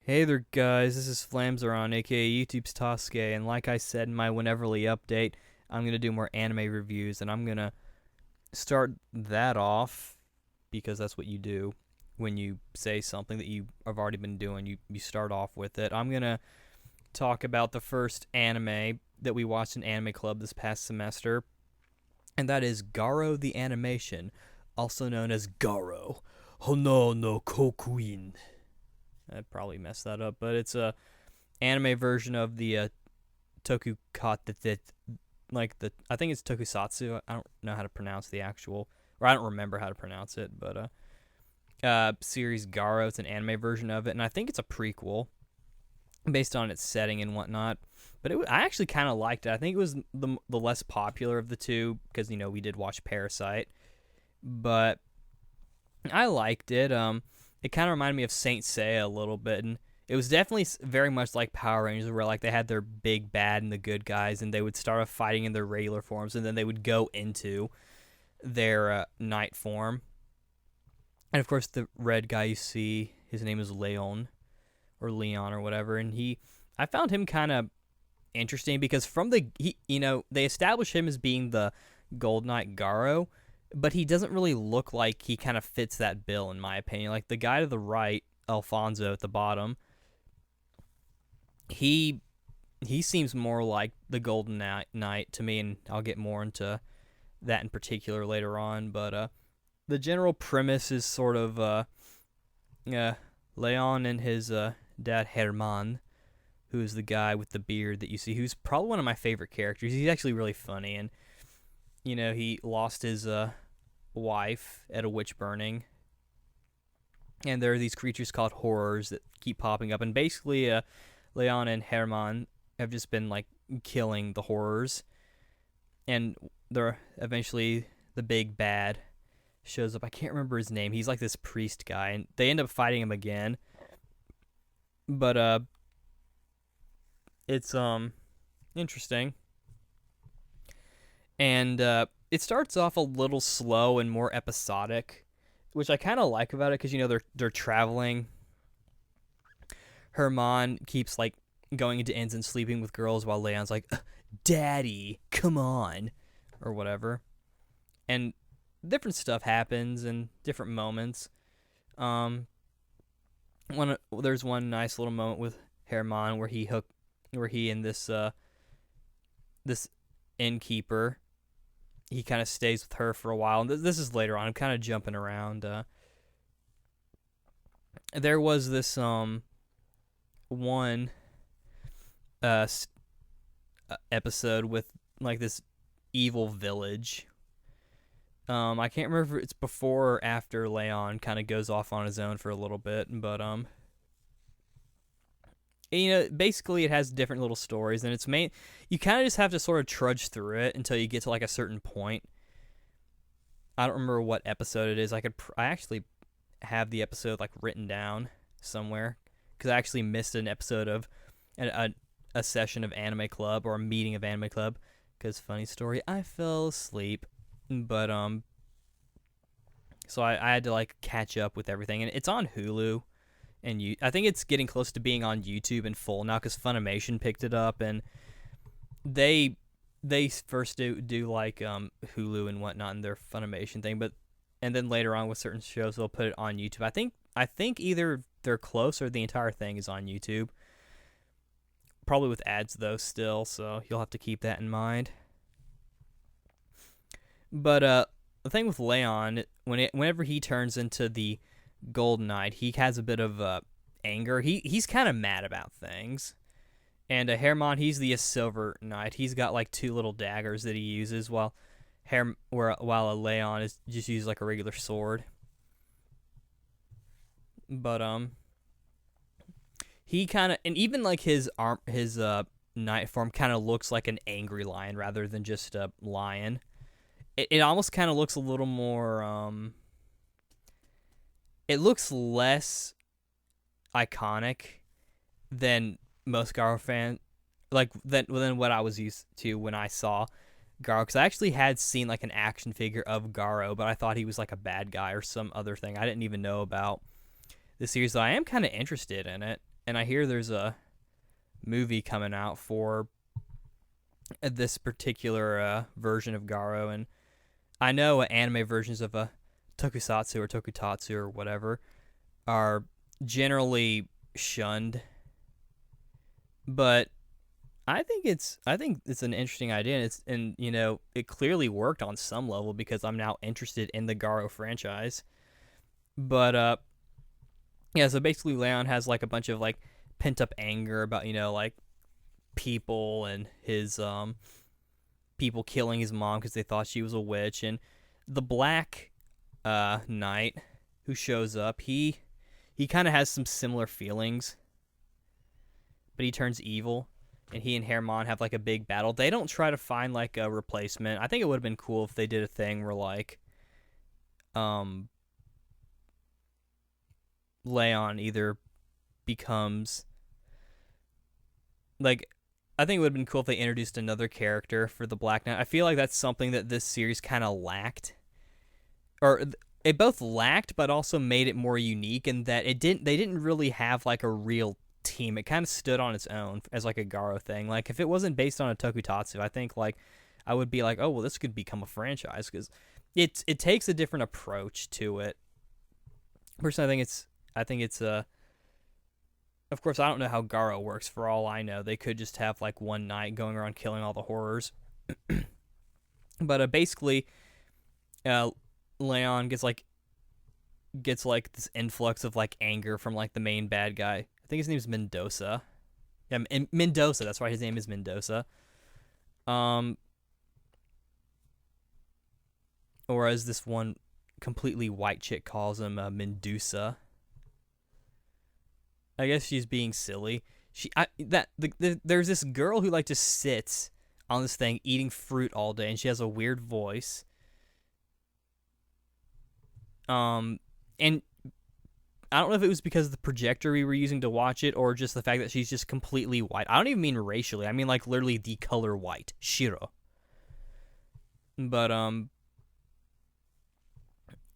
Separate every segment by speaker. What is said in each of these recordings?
Speaker 1: Hey there, guys. This is Flamzeron, aka YouTube's Tasuke, and like I said in my Wheneverly update, I'm gonna do more anime reviews, and I'm gonna start that off because that's what you do when you say something that you have already been doing. You start off with it. I'm gonna talk about the first anime that we watched in Anime Club this past semester, and that is Garo the Animation, also known as Garo Hono no Kokuin. I probably messed that up, but it's a anime version of the Tokukotetsu, like I think it's Tokusatsu. I don't know how to pronounce the actual, or I don't remember how to pronounce it, but series Garo. It's an anime version of it, and I think it's a prequel based on its setting and whatnot. But I actually kind of liked it. I think it was the less popular of the two because we did watch Parasite, but I liked it. It kind of reminded me of Saint Seiya a little bit, and it was definitely very much like Power Rangers, where like they had their big bad and the good guys, and they would start off fighting in their regular forms, and then they would go into their night form. And of course, the red guy you see, his name is Leon or whatever, and I found him kind of interesting because they establish him as being the Gold Knight Garo, but he doesn't really look like he kind of fits that bill, in my opinion. Like the guy to the right, Alfonso at the bottom, he seems more like the Golden Knight to me, and I'll get more into that in particular later on. But the general premise is sort of Leon and his dad Herman, who is the guy with the beard that you see, who's probably one of my favorite characters. He's actually really funny, and he lost his wife at a witch burning. And there are these creatures called horrors that keep popping up. And basically, Leon and Herman have just been, like, killing the horrors. And they're eventually the big bad shows up. I can't remember his name. He's like this priest guy. And they end up fighting him again. But it's interesting. And it starts off a little slow and more episodic, which I kind of like about it because they're traveling. Herman keeps like going into inns and sleeping with girls while Leon's like, "Daddy, come on," or whatever. And different stuff happens in different moments. There's one nice little moment with Herman where he and this innkeeper, he kind of stays with her for a while. And this is later on. I'm kind of jumping around. There was this one episode with like this evil village. I can't remember if it's before or after Leon kind of goes off on his own for a little bit, but basically it has different little stories, and you kind of just have to sort of trudge through it until you get to like a certain point. I don't remember what episode it is. I actually have the episode like written down somewhere because I actually missed an episode of a session of Anime Club, or a meeting of Anime Club, because funny story, I fell asleep. But so I had to like catch up with everything, and it's on Hulu. And I think it's getting close to being on YouTube in full now because Funimation picked it up, and they first do like Hulu and whatnot in their Funimation thing, and then later on with certain shows they'll put it on YouTube. I think either they're close or the entire thing is on YouTube. Probably with ads though still, so you'll have to keep that in mind. But the thing with Leon, whenever he turns into the Gold Knight, he has a bit of anger. He's kind of mad about things. And Herman, he's the Silver Knight. He's got like two little daggers that he uses, while Leon is just uses like a regular sword. But he kind of, and even like his knight form kind of looks like an angry lion rather than just a lion. It almost kind of looks a little more it looks less iconic than most Garo fans, like than what I was used to when I saw Garo, because I actually had seen like an action figure of Garo, but I thought he was like a bad guy or some other thing. I didn't even know about the series, so I am kind of interested in it. and I hear there's a movie coming out for this particular version of Garo, and I know anime versions of a Tokusatsu or Tokutatsu or whatever are generally shunned, but I think it's an interesting idea, and it clearly worked on some level because I'm now interested in the Garo franchise. But yeah, so basically Leon has like a bunch of like pent up anger about like people and his people killing his mom because they thought she was a witch, and the Black Knight who shows up, he kind of has some similar feelings, but he turns evil, and he and Hermon have like a big battle. They don't try to find like a replacement. I think it would have been cool if they did a thing where like Leon either becomes like, I think it would have been cool if they introduced another character for the Black Knight. I feel like that's something that this series kind of lacked, or it both lacked, but also made it more unique in that they didn't really have like a real team. It kind of stood on its own as like a Garo thing. Like if it wasn't based on a Tokutatsu, I think like I would be like, oh well, this could become a franchise because it takes a different approach to it. Personally, I think it's of course, I don't know how Garo works. For all I know, they could just have like one knight going around killing all the horrors. But basically, Leon gets like this influx of like anger from like the main bad guy. I think his name is Mendoza. Yeah, Mendoza. That's right. His name is Mendoza. Or as this one completely white chick calls him, Medusa. I guess she's being silly. There's this girl who like just sits on this thing eating fruit all day, and she has a weird voice. And I don't know if it was because of the projector we were using to watch it, or just the fact that she's just completely white. I don't even mean racially. I mean like literally the color white, Shiro. But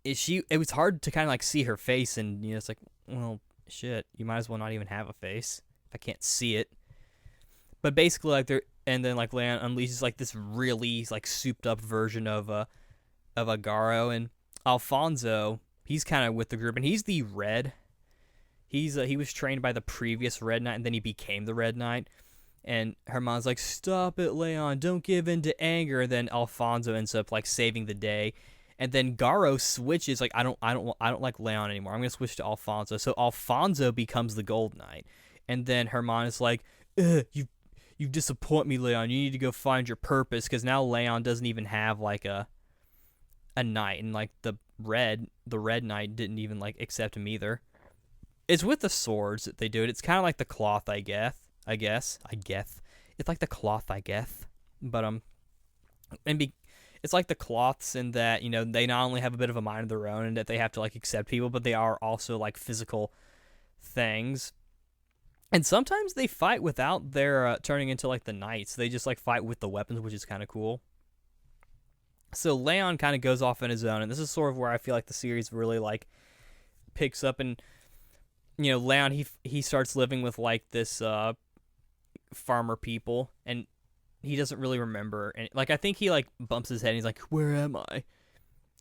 Speaker 1: it was hard to kind of like see her face, and it's like, well, shit, you might as well not even have a face if I can't see it. But basically, like and then like Leon unleashes like this really like souped up version of a Garo, and Alfonso, he's kind of with the group, and he's the Red. He was trained by the previous Red Knight, and then he became the Red Knight. And Hermon's like, stop it, Leon, don't give in to anger. And then Alfonso ends up like saving the day. And then Garo switches, like, I don't like Leon anymore. I'm gonna switch to Alfonso. So Alfonso becomes the Gold Knight. And then Hermon is like, you disappoint me, Leon. You need to go find your purpose, because now Leon doesn't even have like a knight, and like the Red Knight didn't even like accept him either. It's with the swords that they do it. It's kind of like the cloth, I guess. It's like the cloth, I guess. But it's like the cloths in that, they not only have a bit of a mind of their own and that they have to like accept people, but they are also like physical things. And sometimes they fight without their turning into like the knights. They just like fight with the weapons, which is kind of cool. So Leon kind of goes off on his own, and this is sort of where I feel like the series really like picks up. And Leon, he starts living with like this farmer people, and he doesn't really remember, and like I think he like bumps his head and he's like, where am I?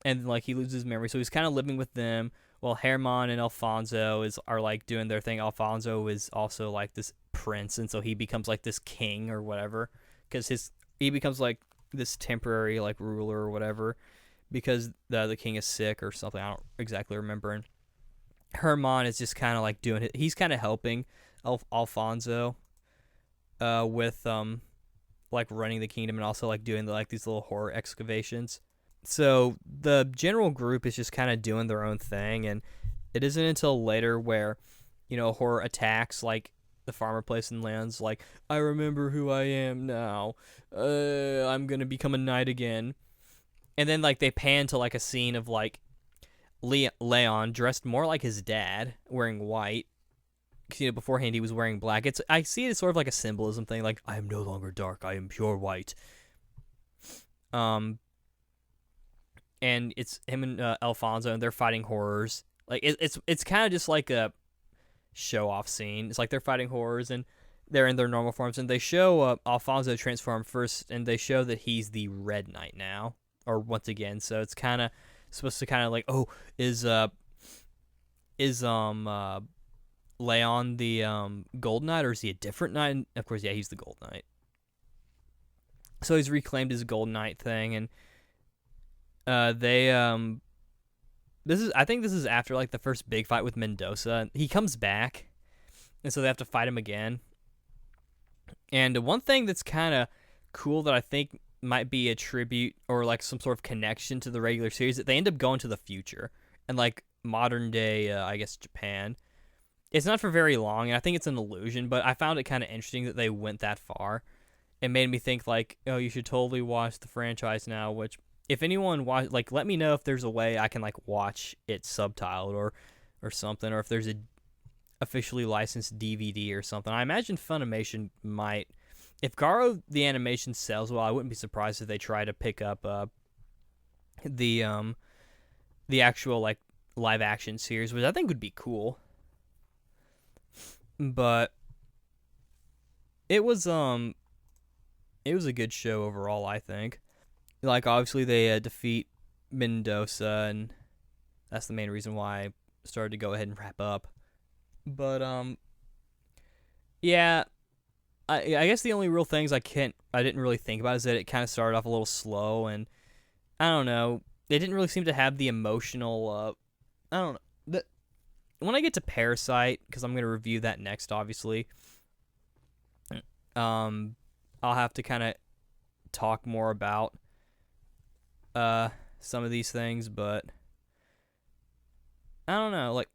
Speaker 1: And like he loses his memory, so he's kind of living with them while Hermon and Alfonso are like doing their thing. Alfonso is also like this prince, and so he becomes like this king or whatever, because he becomes like this temporary like ruler or whatever, because the king is sick or something. I don't exactly remember. And Hermon is just kind of like doing it. He's kind of helping Alfonso with like running the kingdom, and also like doing like these little horror excavations. So the general group is just kind of doing their own thing, and it isn't until later where horror attacks like the farmer place and lands like, I remember who I am now. I'm gonna become a knight again. And then like they pan to like a scene of like Leon dressed more like his dad, wearing white. Because beforehand he was wearing black. I see it as sort of like a symbolism thing, like, I am no longer dark, I am pure white. And it's him and Alfonso, and they're fighting horrors. Like it's kind of just like a show off scene. It's like they're fighting horrors and they're in their normal forms, and they show Alfonso transform first, and they show that he's the Red Knight now, or once again. So it's kind of supposed to kind of like, oh, is Leon the Gold Knight, or is he a different knight? And of course, yeah, he's the Gold Knight. So he's reclaimed his Gold Knight thing, and I think this is after like the first big fight with Mendoza. He comes back, and so they have to fight him again. And one thing that's kind of cool that I think might be a tribute or like some sort of connection to the regular series, that they end up going to the future and like modern day, I guess, Japan. It's not for very long, and I think it's an illusion, but I found it kind of interesting that they went that far. It made me think like, oh, you should totally watch the franchise now, which if anyone watch, like, let me know if there's a way I can like watch it subtitled or something, or if there's a officially licensed DVD or something. I imagine Funimation might. If Garo the animation sells well, I wouldn't be surprised if they try to pick up the actual like live action series, which I think would be cool. But it was a good show overall, I think. Like, obviously they defeat Mendoza, and that's the main reason why I started to go ahead and wrap up. But yeah, I guess the only real things I didn't really think about is that it kind of started off a little slow, and I don't know, they didn't really seem to have the emotional. I don't know. When I get to Parasite, because I'm going to review that next, obviously, I'll have to kind of talk more about some of these things, but I don't know, like,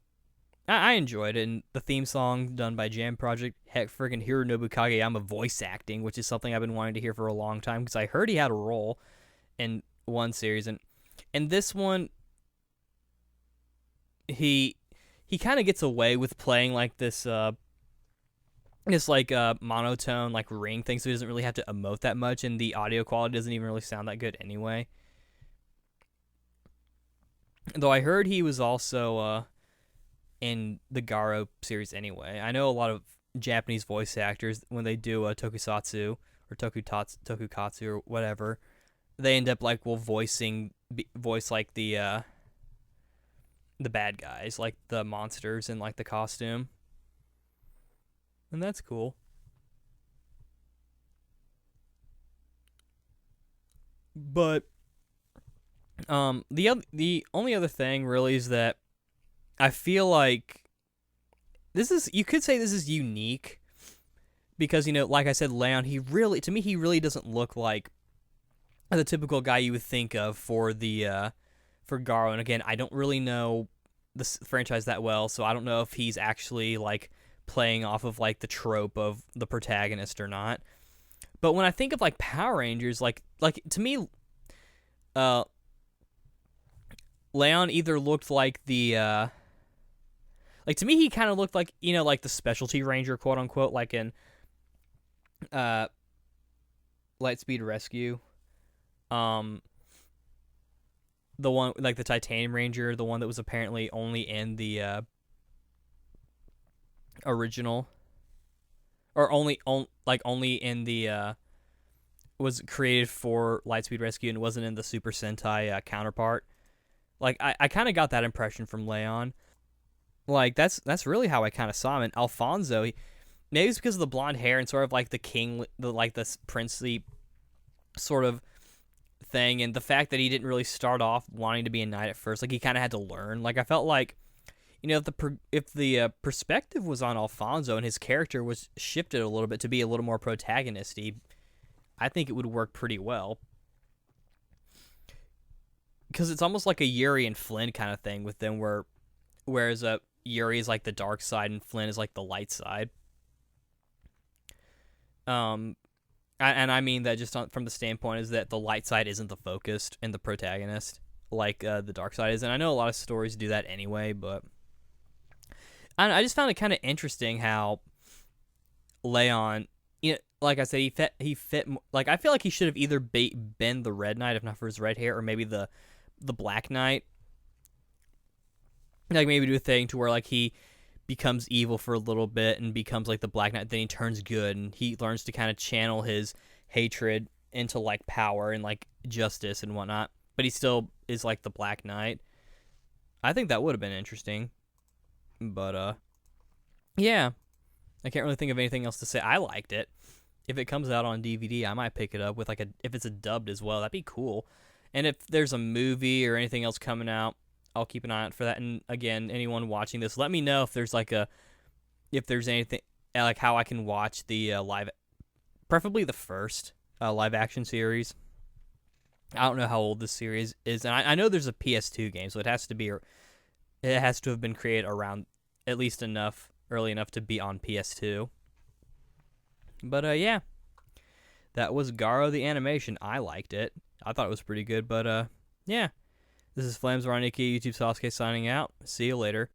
Speaker 1: I enjoyed it, and the theme song done by Jam Project, heck, friggin' Hironobu Kageyama voice acting, which is something I've been wanting to hear for a long time, because I heard he had a role in one series, and in this one, he kind of gets away with playing like this monotone like ring thing, so he doesn't really have to emote that much, and the audio quality doesn't even really sound that good anyway. Though I heard he was also in the Garo series anyway. I know a lot of Japanese voice actors, when they do a Tokusatsu or Tokukatsu or whatever, they end up like voice like the bad guys, like the monsters in like the costume, and that's cool. But the only other thing really is that I feel like you could say this is unique, because, you know, like I said, Leon, he really doesn't look like the typical guy you would think of for Garo. And again, I don't really know this franchise that well, so I don't know if he's actually like playing off of like the trope of the protagonist or not. But when I think of like Power Rangers, like to me, Leon either looked like the like, to me, he kind of looked like, you know, like the specialty ranger, quote unquote, like in Lightspeed Rescue. The one, like the Titanium Ranger, the one that was apparently only in the original, or only in the was created for Lightspeed Rescue and wasn't in the Super Sentai counterpart. Like, I kind of got that impression from Leon. Like, that's really how I kind of saw him. And Alfonso, maybe it's because of the blonde hair and sort of like the king, the princely sort of thing, and the fact that he didn't really start off wanting to be a knight at first. Like, he kind of had to learn. Like, I felt like, you know, if the perspective was on Alfonso and his character was shifted a little bit to be a little more protagonisty, I think it would work pretty well. Because it's almost like a Yuri and Flynn kind of thing with them, whereas Yuri is like the dark side and Flynn is like the light side. And I mean that just from the standpoint is that the light side isn't the focus and the protagonist, like the dark side is. And I know a lot of stories do that anyway, but I just found it kind of interesting how Leon, you know, like I said, he fit. Like, I feel like he should have either been the Red Knight, if not for his red hair, or maybe the Black Knight. Like, maybe do a thing to where like he becomes evil for a little bit and becomes like the Black Knight. Then he turns good, and he learns to kind of channel his hatred into like power and like justice and whatnot. But he still is like the Black Knight. I think that would have been interesting. But yeah, I can't really think of anything else to say. I liked it. If it comes out on DVD, I might pick it up with like if it's a dubbed as well. That'd be cool. And if there's a movie or anything else coming out, I'll keep an eye out for that. And again, anyone watching this, let me know if there's if there's anything like how I can watch the live, preferably the first live action series. I don't know how old this series is, and I know there's a PS2 game, so it has to have been created around at least early enough to be on PS2. But yeah, that was Garo the animation. I liked it. I thought it was pretty good. But yeah, this is Flames Around aka YouTube Sasuke signing out. See you later.